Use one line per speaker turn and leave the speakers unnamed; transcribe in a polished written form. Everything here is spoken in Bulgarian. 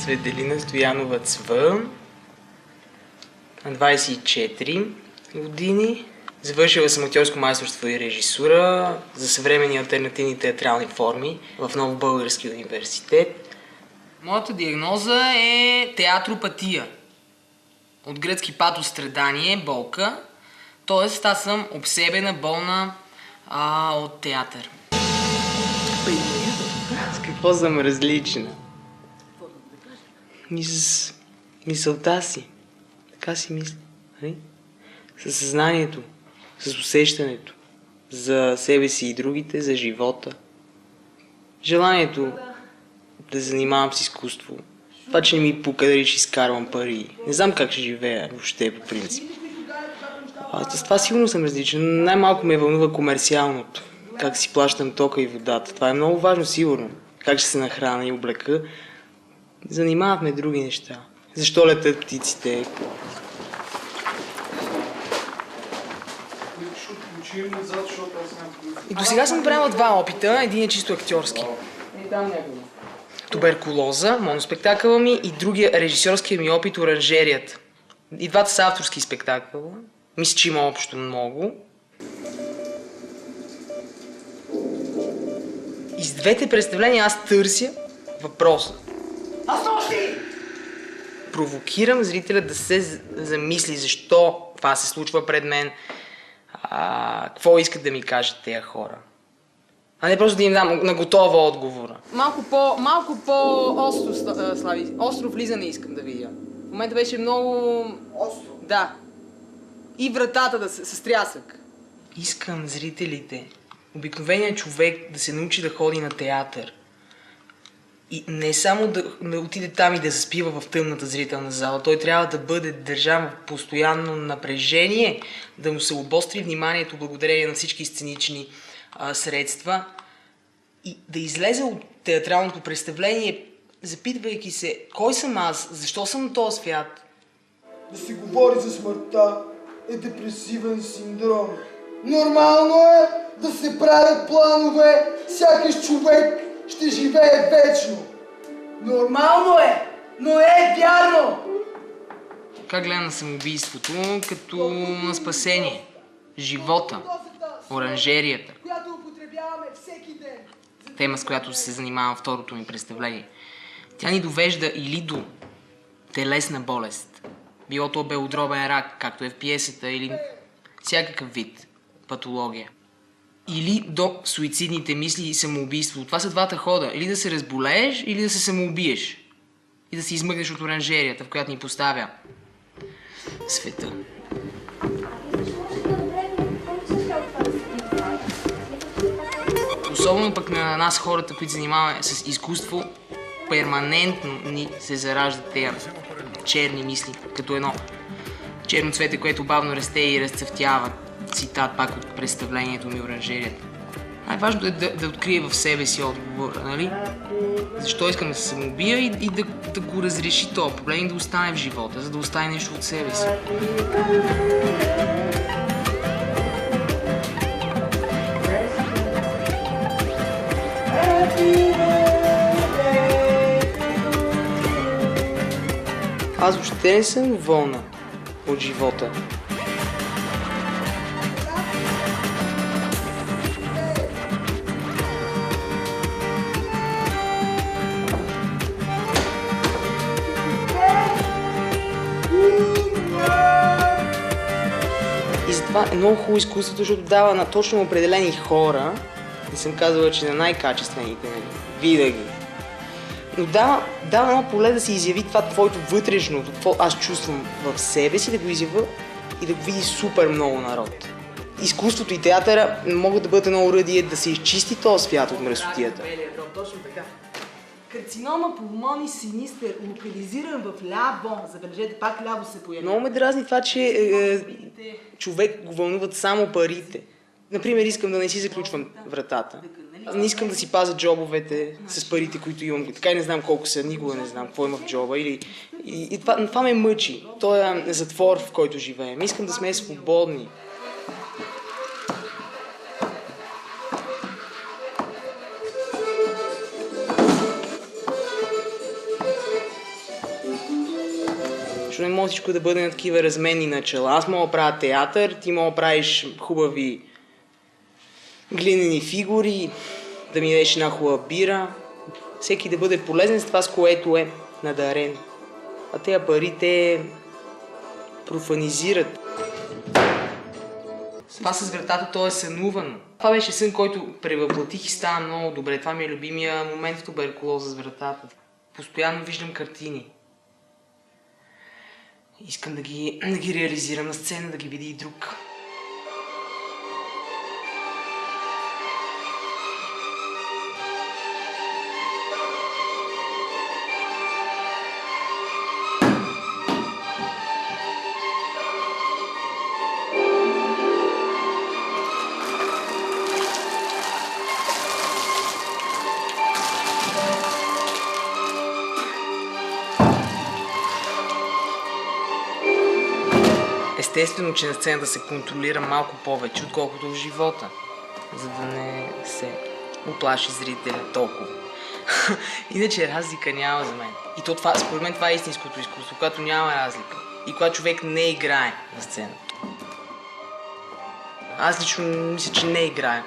Цветелина Стоянова Цвън, на 24 години. Завършила съм актьорско майсторство и режисура за съвременни алтернативни театрални форми в Нов български университет. Моята диагноза е театропатия. От гръцки патос страдание, болка. Тоест аз съм обсебена, болна от театър. С какво съм различна? С мисълта си. Така си мисля. Със съзнанието, с усещането за себе си и другите, за живота. Желанието да се занимавам с изкуство. Това, че не ми пука дали ще изкарвам пари. Не знам как ще живея въобще по принцип. С това сигурно съм различен. Най-малко ме вълнува комерциалното. Как си плащам тока и водата. Това е много важно сигурно. Как ще се нахрана и облека. Занимават ме други неща. Защо летят птиците? И до сега съм правила два опита. Един е чисто актьорски. Туберкулоза, моноспектакъла ми, и другия режисьорския ми опит Оранжерията. И двата са авторски спектакъла. Мисля, че има общо много. И с двете представления аз търся въпроса. Провокирам зрителя да се замисли защо това се случва пред мен, какво искат да ми кажат тези хора. А не просто да им дам на готова отговора. Малко по-остро, Слави. Остро влизане искам да видя. В момента беше много... Остро? Да. И вратата да с трясък. Искам зрителите, обикновеният човек, да се научи да ходи на театър. И не само да отиде там и да заспива в тъмната зрителна зала. Той трябва да бъде държан в постоянно напрежение, да му се обостри вниманието благодарение на всички сценични средства и да излезе от театралното представление, запитвайки се, кой съм аз, защо съм на този свят?
Да се говори за смъртта е депресивен синдром. Нормално е да се правят планове, сякаш човек ще живее вечно. Нормално е, но е вярно.
Как гледам на самоубийството? Като на спасение. Живота. Оранжерията. Тема, с която се занимавам второто ми представление. Тя ни довежда или до телесна болест. Било то белодробен рак, както е в пиесата, или всякакъв вид патология. Или до суицидните мисли и самоубийство. Това са двата хода. Или да се разболееш, или да се самоубиеш. И да се измъкнеш от оранжерията, в която ни поставя света. Особено пък на нас хората, които занимаваме с изкуство, перманентно ни се зараждат тези черни мисли, като едно черно цвете, което бавно расте и разцъфтява. Цитат пак от представлението ми Оранжерията. Най-важното е да открие в себе си отговора, нали? Защо искам да се самоубия и да го разреши този проблем и да остане в живота, за да остане нещо от себе си. Аз въобще не съм доволна от живота. И затова е много хубаво изкуството, защото дава на точно определени хора, не съм казала, че на най-качествените, винаги, но дава едно поле да се изяви това твоето вътрешно, какво аз чувствам в себе си, да го изява и да го види супер много народ. Изкуството и театъра могат да бъдат едно оръдие да се изчисти този свят от мръсотията.
Точно така. Карцинома пулмони синистер, локализиран в ляво. Забележете, пак ляво се появи.
Много ме дразни това, че човек го вълнуват само парите. Например, искам да не си заключвам вратата. Не искам да си пазя джобовете с парите, които имам. Така и не знам колко са, никога не знам какво има в джоба. И това ме мъчи. Той е затвор, в който живеем. Искам да сме свободни. Защото не може всичко да бъде на такива разменни начала. Аз мога да правя театър, ти мога да правиш хубави глинени фигури, да ми дадеш една хубава бира. Всеки да бъде полезен с това, с което е надарен. А тези пари те профанизират. Това с вратата, то е сънувано. Това беше сън, който превъплатих и става много добре. Това ми е любимия момент в туберкулоза с вратата. Постоянно виждам картини. Искам да ги реализирам на сцена, да ги види и друг. Естествено, че на сцената се контролира малко повече, отколкото в живота, за да не се оплаши зрителя толкова. Иначе разлика няма за мен. И то това, според мен това е истинското изкуство, когато няма разлика и когато човек не играе на сцената. Аз лично мисля, че не играя.